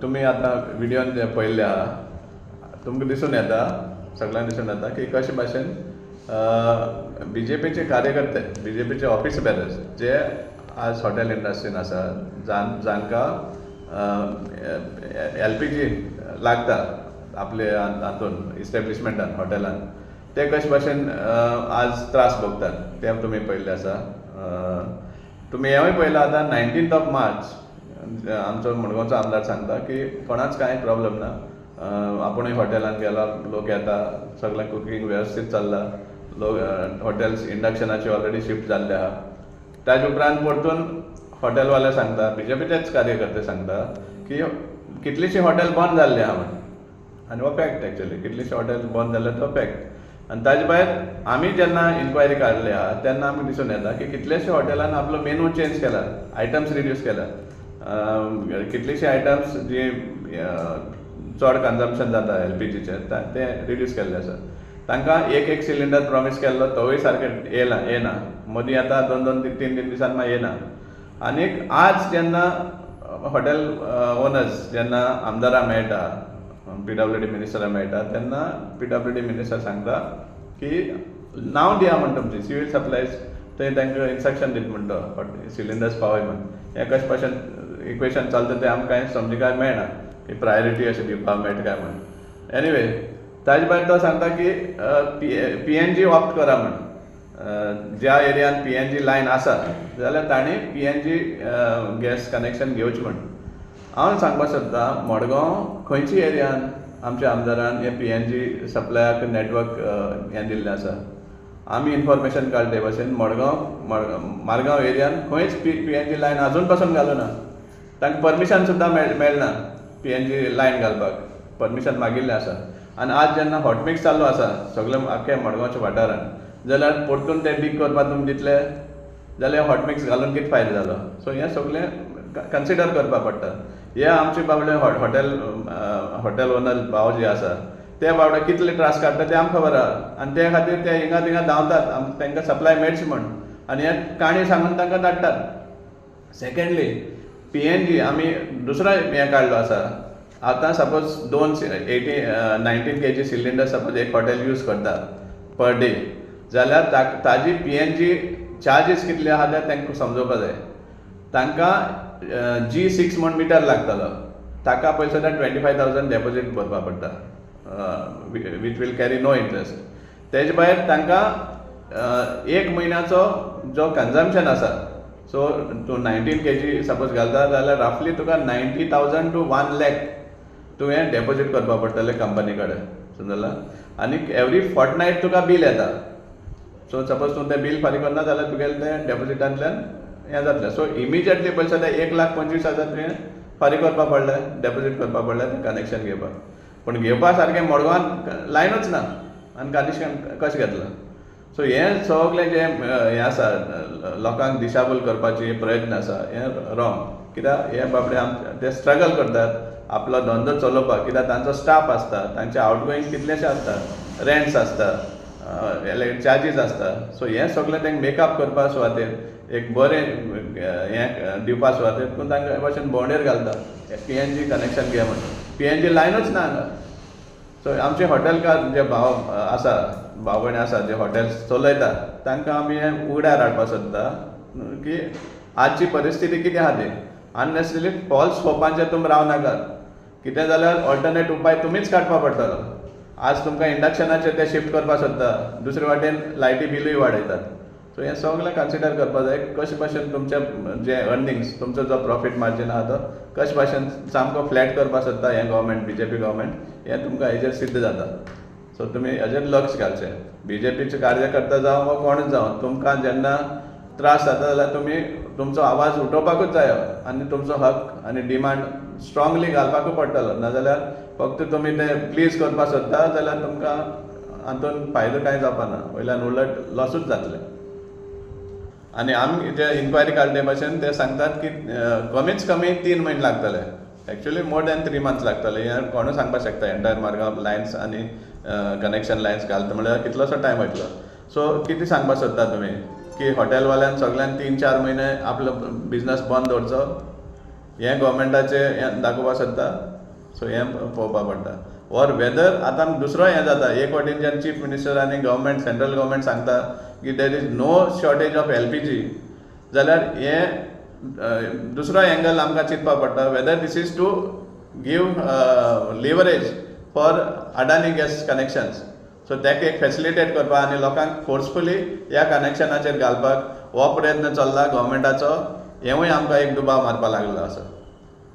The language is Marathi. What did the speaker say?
तुम्ही आता व्हिडिओन जे पळयले आहा तुमकां दिसून येता सगळ्यांक दिसून येता की कशे भाशेन BJPचे कार्यकर्ते BJPचे ऑफिस बेरर्स जे आज हॉटेल इंडस्ट्रीन आसा जांकां LPG लागता आपले हातून इस्टेब्लिशमेंटान हॉटेलान ते कशे भाशेन आज त्रास भोगतात ते तुमी पळयल्ले आसा. तुमी हेंवूय पळयलां आतां 19 मार्च आमचो मडगांवचो आमदार सांगता की कोणाच कांय प्रॉब्लेम ना, आपुणूय हॉटेलान गेला, लोक येता, सगळें कुकींग वेवस्थीत चल्लां, लोक हॉटेल्स इंडक्शनाचे ऑलरेडी शिफ्ट जाल्ले आहा. ताजे उपरांत परतून हॉटेलवाले सांगता, BJPचेच कार्यकर्ते सांगता की कितलींशीं हॉटेल बंद जाल्लीं आहा म्हणून. आनी हो फॅक्ट एक्चुअली कितलींशीं हॉटेल बंद जाल्ले तो फॅक्ट. आनी ताजे भायर आमी जेन्ना इन्क्वायरी काडली आहा तेन्ना आमकां दिसून येता की कितलेशे हॉटेलान आपलो मेनू चेंज केला, आयटम्स रिड्यूस केला. कितलीशीं आयटम्स जी चड कन्जम्पशन जाता LPGचे ते रिड्यूस केल्ले आसा. तांकां एक सिलिंडर प्रॉमीस केल्लो तोवूय सारकें येना, मदीं आतां 2-3 दिसान मागीर येना. आनीक आज जेन्ना हॉटेल ओनर्स जेन्ना आमदारां मेळटा, PWD मिनिस्टरां मेळटा, तेन्ना PWD मिनिस्टर सांगता की नांव दिया म्हण तुमची सिवील सप्लायज, थंय तांकां इन्स्ट्रक्शन दिता म्हणटा सिलिंडर्स पावय म्हण. हें कशे भाशेन इक्वेशन चलता तें आमकां कांय समजिकाय मेळना की प्रायोरिटी अशें दिवपाक मेळटा काय म्हण. एनिवे ताजे भायर तो सांगता की PNG ऑप्ट करा म्हण. ज्या एरियान PNG लायन आसा जाल्यार तांणी PNG गॅस कनेक्शन घेवचें म्हण. हांव सांगपाक सोदतां मडगांव खंयची एरियान आमच्या आमदारान हे PNG सप्लायाक नेटवर्क हें दिल्लें आसा. आमी इन्फॉर्मेशन काडले ते भाशेन मारगांव एरियान खंयच PNG लायन आजून पासून घालूं ना. तांकां परमिशन सुद्दां मेळना PNG लायन घालपाक, परमिशन मागिल्लें आसा. आनी आज जेन्ना हॉटमिक्स चालू आसा सगळे आख्या मडगांवच्या वाठारान, जाल्यार परतून ते डीक करपाक तुमी दितले जाल्यार हॉटमिक्स घालून कितें फायदो जालो. सो हें सगळें कन्सिडर करपाक पडटा. हे आमचे बाबडे हॉटेल ओनर भाव जे आसा ते बाबडे कितले त्रास काडटा ते आमकां खबर आहा. आनी ते खातीर ते हिंगा थिंगा धांवतात तांकां सप्लाय मेळची म्हण, आनी हे काणी सांगून तांकां धाडटात. सेकेंडली PNG आमी दुसरो हें काडलो आसा. आतां सपोज 19 kg सिलिंडर सपोज एक हॉटेल यूज करता पर डे, जाल्यार ताजी PNG चार्जीस कितले आहा ते तांकां समजोवपाक जाय. तांकां G6 म्हण मिटर लागतलो, ताका पयलीं सुद्दां 25,000 डेपोजीट भरपाक पडटा, which will carry no interest. तेजे भायर तांकां एक म्हयन्याचो जो कन्जम्पशन आसा, सो तूं 19 kg सपोज घालता जाल्यार रफली तुका 90,000 to 1 lakh तुवें डेपोजीट करपाक पडटलें कंपनी कडेन, समजलां. आनी एवरी फोर्टनायट तुका बील येता. सो सपोज तूं तें बील फारीक करना जाल्यार तुगेलें तें डेपोजिटांतल्यान हें जातलें. सो इमिजिएटली पयलीं सुद्दां 1,25,000 तुवें फारीक करपाक पडलें, डेपोजीट करपाक पडलें तें कनेक्शन घेवपाक. पूण घेवपा सारकें मडगांवान लायनूच ना आनी कनेक्शन कशें घेतलें. सो हें सगळें जें हें आसा लोकांक दिशाभूल करपाचे प्रयत्न आसा हें रॉंग. कित्याक हे बाबडे ते स्ट्रगल करतात आपलो धंदो चलोवपाक, कित्याक तांचो स्टाफ आसता, तांचे आवटगोईंग कितलेशे आसता, रेंट्स आसता, चार्जीस आसता. सो हें सगळें तांकां मेकअप करपा सुवातेर एक बरें हें दिवपा सुवातेर पूण तांकां हे भाशेन बोंडेर घालता PNG कनेक्शन घे म्हणून. PNG लायनूच ना हांगा. सो आमचे हॉटेलकार जे भाव आसा, भाव भयणी आसा जे हॉटेल्स चलयतात तांकां आमी हें उगड्यार हाडपाक सोदता की आजची परिस्थिती कितें आहा ती. अननेसेसरी फॉल्स होपांचेर तुमी रावनाकात. कितें जाल्यार ऑल्टरनेट उपाय तुमीच काडपाक पडटलो. आज तुमकां इंडक्शनाचेर ते शिफ्ट करपाक सोदता, दुसरे वाटेन लायटी बिलूय वाडयतात. सो हें सगळें कन्सिडर करपाक जाय. कशे भाशेन तुमचें जे अर्निंग्स, तुमचो जो प्रॉफीट मार्जीन आहा तो कशे भाशेन सामको फ्लॅट करपाक सोदता हें गव्हर्मेंट, BJP गव्हर्मेंट, हें तुमकां हेजेर सिद्ध जाता. सो तुमी हेजेर लक्ष घालचें. BJPचे कार्यकर्ता जावं वा कोणूच जावं, तुमकां जेन्ना त्रास जाता जाल्यार तुमी तुमचो आवाज उठोवपाकूच जायो आनी तुमचो हक आनी डिमांड स्ट्रॉंगली घालपाकूच पडटलो. नाजाल्यार फक्त तुमी तें प्लीज करपाक सोदता जाल्यार तुमकां हातून फायदो कांय जावपा ना, वयल्यान उलट लॉसूच जातलें. आनी आमी जे इन्क्वायरी काडले भाशेन ते सांगतात की कमीच कमी 3 म्हयने लागतले. एक्चुअली मोर दॅन 3 months लागतले. हें कोणूय सांगपाक शकता. एंटायर मार्गांव लायन्स आनी कनेक्शन लायन्स घालता म्हळ्यार कितलोसो टायम वयतलो. सो कितें सांगपाक सोदता तुमी की हॉटेलवाल्यान सगळ्यान 3-4 म्हयने आपलो बिझनस बंद दवरचो? हें गोवमेंटाचें दाखोवपाक सोदता. सो हें पळोवपा पडटा. ऑर वेदर आतां दुसरो हें जाता, एक वाटेनच्यान चीफ मिनिस्टर आनी गव्हर्मेंट सेंट्रल गव्हर्मेंट सांगता की there is no shortage of LPG, जाल्यार हें दुसरो एंगल आमकां चिंतपा पडटा, whether this is to give leverage for Adani gas connections. So तेका एक फॅसिलिटेट करपाक आनी लोकांक फोर्सफुली ह्या कनेक्शनाचेर घालपाक हो प्रयत्न चल्ला गव्हर्मेंटाचो. हेवूय आमकां एक दुबाव मारपा लागलो आसा.